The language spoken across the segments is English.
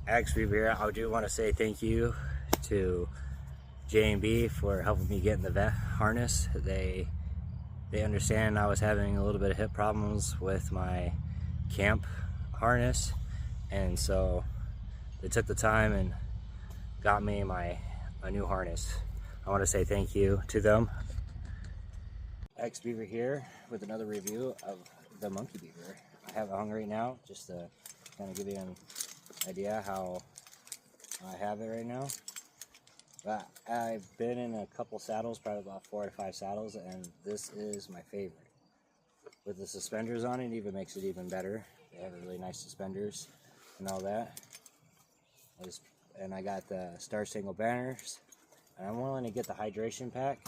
Monkeybeaver here. I do want to say thank you to J&B for helping me get in the vet harness. They understand I was having a little bit of hip problems with my camp harness, and so they took the time and got me a new harness. I want to say thank you to them. Monkeybeaver here with another review of the Monkeybeaver. I have it hung right now just to kind of give you an idea how I have it right now. But I've been in a couple saddles, probably about 4 to 5 saddles, and this is my favorite. With the suspenders on it, it even makes it even better. They have really nice suspenders and all that. And I got the Star Spangled Banners, and I'm willing to get the hydration pack,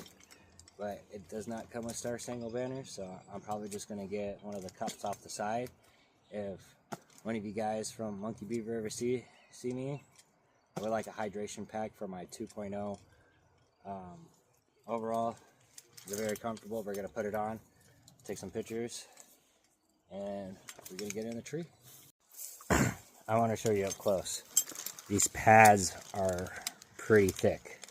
but it does not come with Star Spangled Banners, so I'm probably just going to get one of the cups off the side. If one of you guys from Monkeybeaver ever see me, I would like a hydration pack for my 2.0. Overall, they're very comfortable. We're going to put it on, take some pictures, and we're going to get in the tree. I want to show you up close. These pads are pretty thick,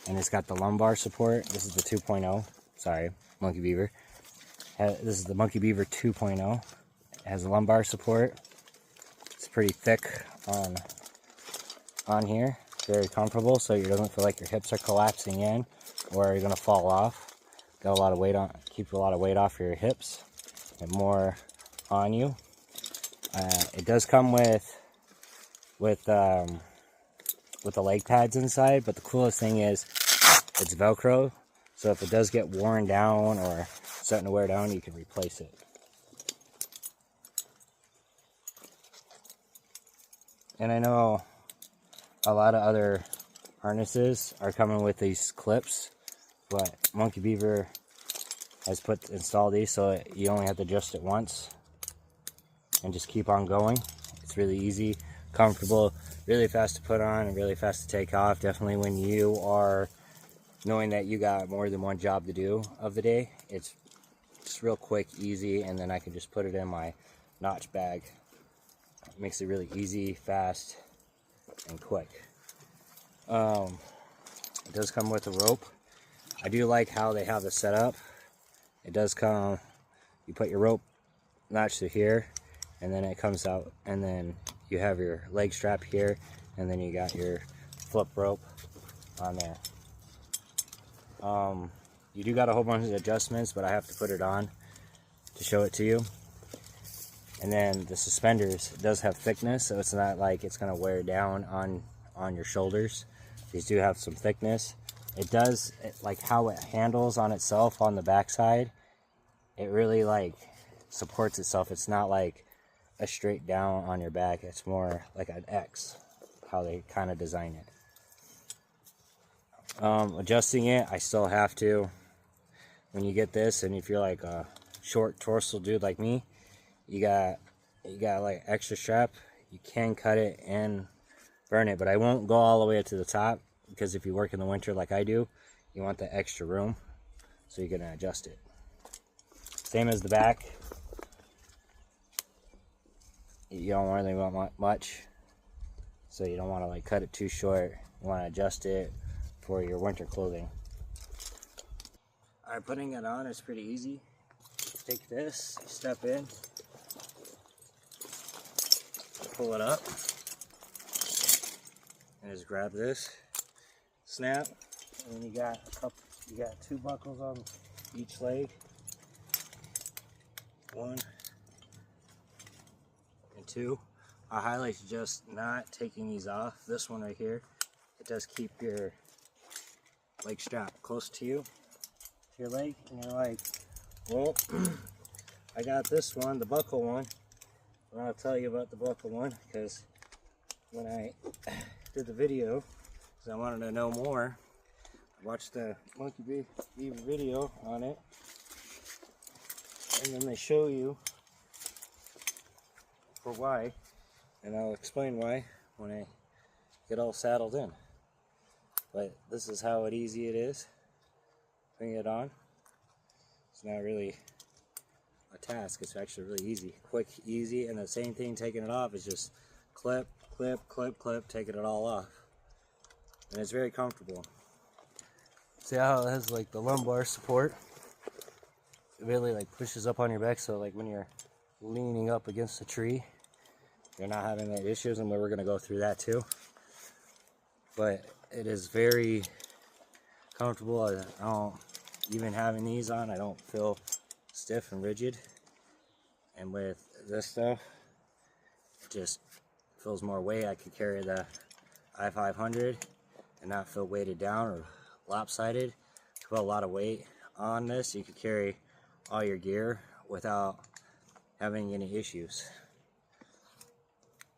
and it's got the lumbar support. This is the 2.0. Sorry, Monkeybeaver. This is the Monkeybeaver 2.0. It has a lumbar support. It's pretty thick on here. Very comfortable, so you don't feel like your hips are collapsing in or you're gonna fall off. Got a lot of weight on. Keep a lot of weight off your hips and more on you. It does come with the leg pads inside, but the coolest thing is it's Velcro, so if it does get worn down or starting to wear down, you can replace it. And I know a lot of other harnesses are coming with these clips, but Monkeybeaver has installed these so you only have to adjust it once and just keep on going. It's really easy, comfortable, really fast to put on and really fast to take off. Definitely when you are knowing that you got more than one job to do of the day, it's just real quick, easy, and then I can just put it in my notch bag. It makes it really easy, fast, and quick. It does come with a rope. I do like how they have the setup. It does come, you put your rope notch to here, and then it comes out, and then you have your leg strap here, and then you got your flip rope on there. You do got a whole bunch of adjustments, but I have to put it on to show it to you. And then the suspenders does have thickness, so it's not like it's going to wear down on your shoulders. These do have some thickness. It does, like how it handles on itself on the backside, it really like supports itself. It's not like a straight down on your back. It's more like an X, how they kind of design it. Adjusting it, I still have to. When you get this, and if you're like a short torso dude like me, you got like extra strap. You can cut it and burn it, but I won't go all the way up to the top, because if you work in the winter like I do, you want the extra room, so you're gonna adjust it. Same as the back. You don't really want much, so you don't want to like cut it too short. You want to adjust it for your winter clothing. Alright, putting it on is pretty easy. Take this, step in, pull it up, and just grab this, snap, and then you got 2 buckles on each leg, 1 and 2. I highly suggest not taking these off. This one right here, it does keep your leg strap close to you, to your leg, and you're like, well, I got this one, the buckle one. And I'll tell you about the buckle one, because when I did the video, because I wanted to know more, I watched the Monkeybeaver video on it, and then they show you for why, and I'll explain why when I get all saddled in. But this is how easy it is, putting it on. It's not really a task. It's actually really easy, quick, easy, and the same thing taking it off is just clip, clip, taking it all off. And it's very comfortable. See how it has like the lumbar support? It really like pushes up on your back, so like when you're leaning up against a tree, you're not having that issues, and we're gonna go through that too. But it is very comfortable. I don't, even having these on, I don't feel stiff and rigid. And with this stuff, it just feels more weight. I could carry the i500 and not feel weighted down or lopsided. To put a lot of weight on this, you could carry all your gear without having any issues.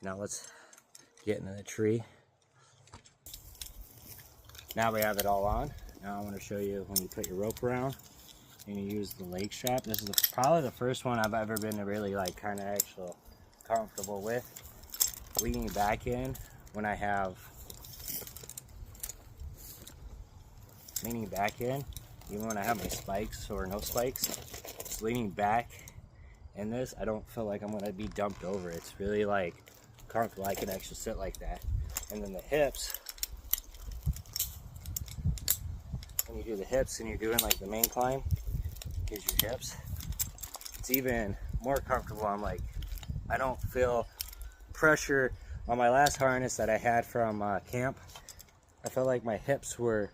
Now let's get into the tree. Now we have it all on. Now I want to show you when you put your rope around and you use the leg strap. This is probably the first one I've ever been really like kind of actual comfortable with. Leaning back in when I have leaning back in, even when I have my spikes or no spikes, just leaning back in this, I don't feel like I'm gonna be dumped over. It's really like comfortable. I can actually sit like that. And then the hips, when you do the hips and you're doing like the main climb, here's your hips, it's even more comfortable. I'm like, I don't feel pressure on my last harness that I had from camp. I felt like my hips were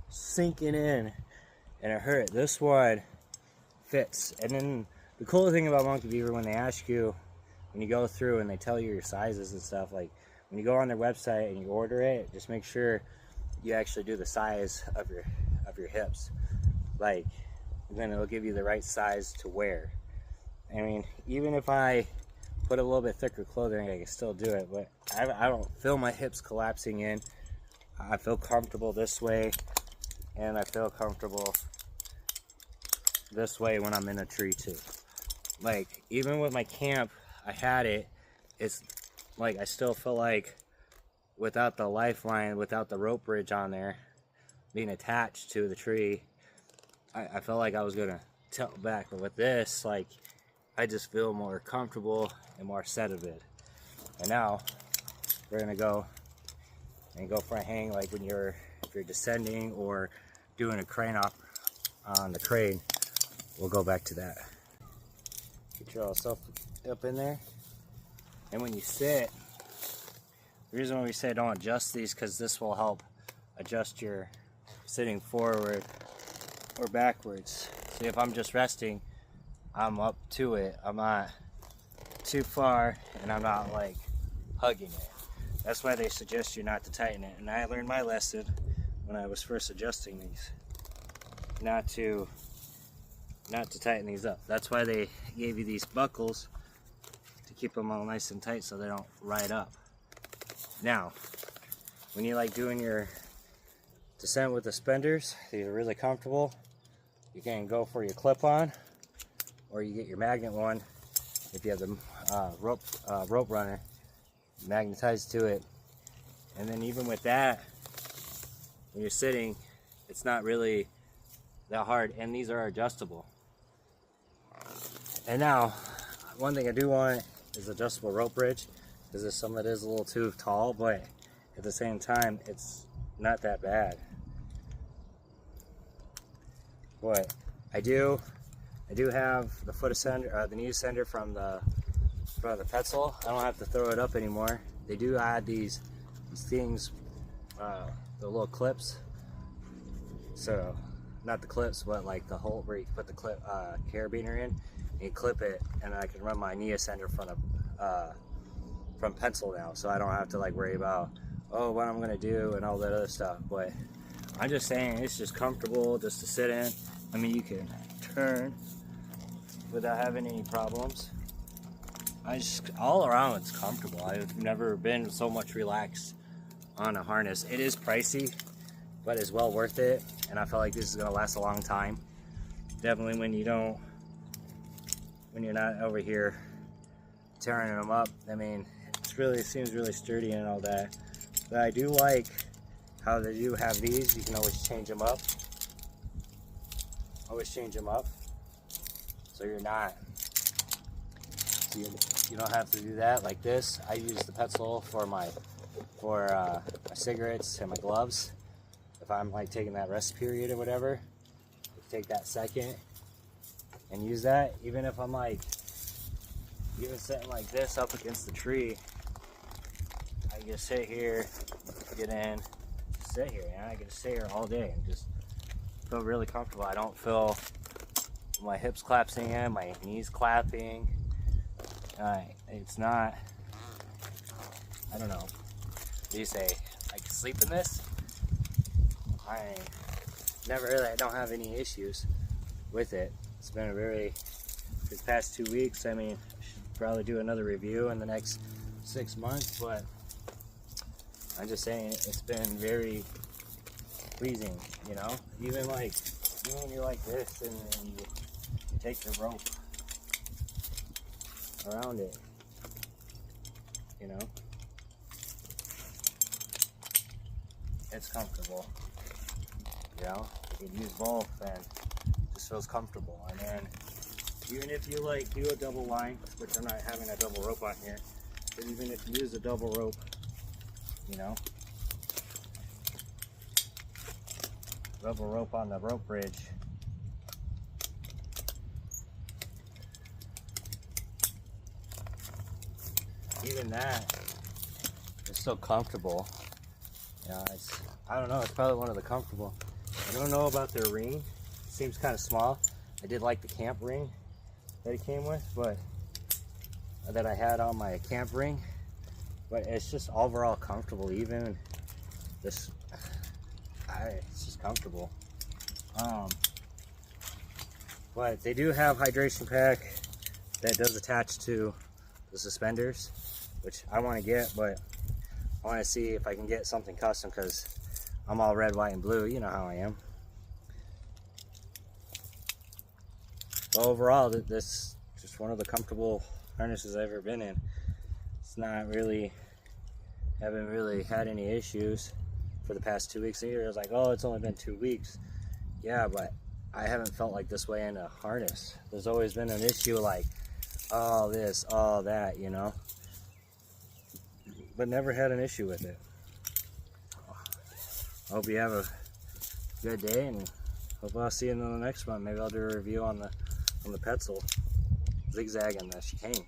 sinking in and it hurt. This one fits. And then the cool thing about Monkey Beaver, when they ask you, when you go through and they tell you your sizes and stuff, like when you go on their website and you order it, just make sure you actually do the size of your hips. Like, then it'll give you the right size to wear. I mean, even if I put a little bit thicker clothing, I can still do it, but I don't feel my hips collapsing in. I feel comfortable this way, and I feel comfortable this way when I'm in a tree too. Like, even with my camp, I had it, it's like I still feel like without the lifeline, without the rope bridge on there being attached to the tree, I felt like I was gonna tilt back. But with this, like, I just feel more comfortable and more set of it. And now we're gonna go for a hang, like when if you're descending or doing a crane off on the crane. We'll go back to that. Get yourself up in there, and when you sit, the reason why we say don't adjust these, because this will help adjust your sitting forward or backwards. See, if I'm just resting, I'm up to it. I'm not too far, and I'm not like hugging it. That's why they suggest you not to tighten it. And I learned my lesson when I was first adjusting these, not to tighten these up. That's why they gave you these buckles, to keep them all nice and tight so they don't ride up. Now, when you like doing your descent with the suspenders, these are really comfortable. You can go for your clip-on, or you get your magnet one if you have the rope runner magnetized to it. And then even with that, when you're sitting, it's not really that hard, and these are adjustable. And now, one thing I do want is adjustable rope bridge, because some of it is a little too tall, but at the same time, it's not that bad. But I do have the foot ascender, the knee ascender from the Petzl. I don't have to throw it up anymore. They do add these things, the little clips. So, not the clips, but like the hole where you put the clip carabiner in, and you clip it, and I can run my knee ascender from Petzl now, so I don't have to like worry about, oh, what I'm gonna do and all that other stuff. But I'm just saying, it's just comfortable just to sit in. I mean, you can turn without having any problems. All around it's comfortable. I've never been so much relaxed on a harness. It is pricey, but it's well worth it, and I feel like this is gonna last a long time. Definitely when you're not over here tearing them up. I mean, it seems really sturdy and all that. But I do like how they do have these. You can always change them up. So you're not You don't have to do that like this. I use the Petzl for my cigarettes and my gloves. If I'm like taking that rest period or whatever, take that second and use that. Even if I'm like even sitting like this up against the tree, I can just sit here, get in, just sit here, and I can just sit here all day and just feel really comfortable. I don't feel my hips collapsing in, my knees clapping. It's not, I don't know. What do you say? I can sleep in this? I don't have any issues with it. It's been these past 2 weeks, I mean, I should probably do another review in the next 6 months, but I'm just saying it's been very pleasing, you know? Even when you're like this and then you take the rope around it, you know? It's comfortable, you know? You can use both and it just feels comfortable. And then even if you like do a double line, which I'm not having a double rope on here, but even if you use a double rope, you know, double rope on the rope bridge, even that is still comfortable. Yeah, I don't know, it's probably one of the comfortable. I don't know about their ring. It seems kind of small. I did like the camp ring that it came with, but that I had on my camp ring. But it's just overall comfortable. Even this, it's just comfortable. But they do have hydration pack that does attach to the suspenders, which I want to get, but I want to see if I can get something custom because I'm all red, white, and blue. You know how I am. But overall, this is just one of the comfortable harnesses I've ever been in. It's not really, haven't really had any issues for the past 2 weeks. It was like, oh, it's only been 2 weeks. Yeah, but I haven't felt like this way in a harness. There's always been an issue like, oh, this, oh, that, you know. But never had an issue with it. I hope you have a good day, and hope I'll see you in the next one. Maybe I'll do a review on the Petzl zigzag and the chicane.